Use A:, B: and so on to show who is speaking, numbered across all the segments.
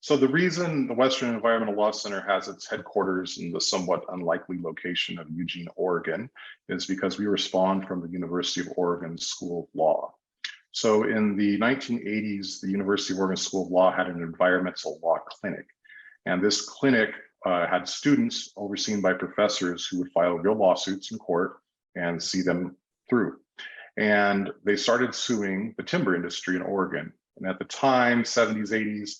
A: So the reason the Western Environmental Law Center has its headquarters in the somewhat unlikely location of Eugene, Oregon, is because we respond from the University of Oregon School of Law. So in the 1980s, the University of Oregon School of Law had an environmental law clinic. And this clinic had students overseen by professors who would file real lawsuits in court and see them through. And they started suing the timber industry in Oregon. And at the time, 70s, 80s,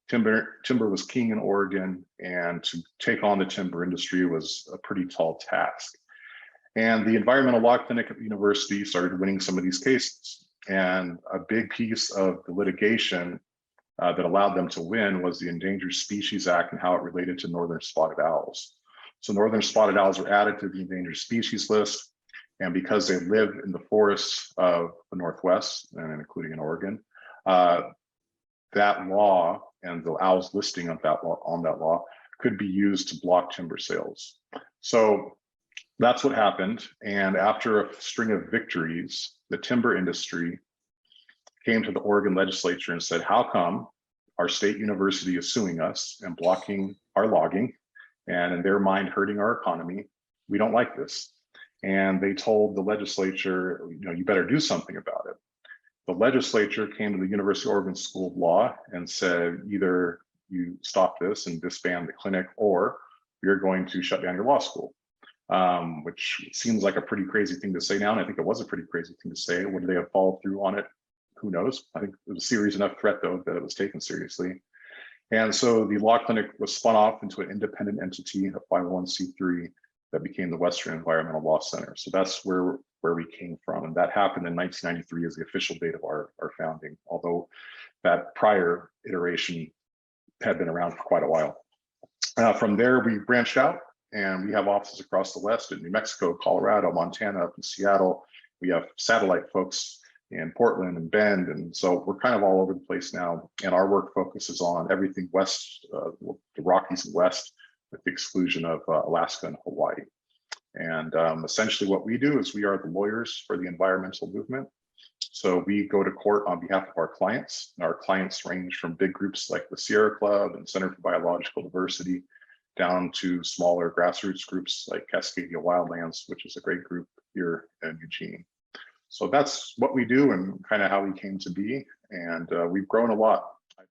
A: timber was king in Oregon, and to take on the timber industry was a pretty tall task. And the Environmental Law Clinic at the university started winning some of these cases. And a big piece of the litigation that allowed them to win was the Endangered Species Act and how it related to northern spotted owls. So northern spotted owls were added to the endangered species list. And because they live in the forests of the Northwest, and including in Oregon, that law and the owls listing of that law, on that law, could be used to block timber sales. So that's what happened. And after a string of victories, the timber industry came to the Oregon legislature and said, how come our state university is suing us and blocking our logging, and in their mind hurting our economy? We don't like this. And they told the legislature, you better do something about it. The legislature came to the University of Oregon School of Law and said, either you stop this and disband the clinic, or you're going to shut down your law school, which seems like a pretty crazy thing to say now. And I think it was a pretty crazy thing to say. Would they have followed through on it? Who knows? I think it was a serious enough threat, though, that it was taken seriously. And so the law clinic was spun off into an independent entity, a 501c3, that became the Western Environmental Law Center. So that's where we came from. And that happened in 1993 as the official date of our founding, although that prior iteration had been around for quite a while. From there, we branched out, and we have offices across the West in New Mexico, Colorado, Montana, up in Seattle. We have satellite folks in Portland and Bend. And so we're kind of all over the place now. And our work focuses on everything west, the Rockies and West, with the exclusion of Alaska and Hawaii. And essentially what we do is we are the lawyers for the environmental movement. So we go to court on behalf of our clients. And our clients range from big groups like the Sierra Club and Center for Biological Diversity, down to smaller grassroots groups like Cascadia Wildlands, which is a great group here in Eugene. So that's what we do and kind of how we came to be. And we've grown a lot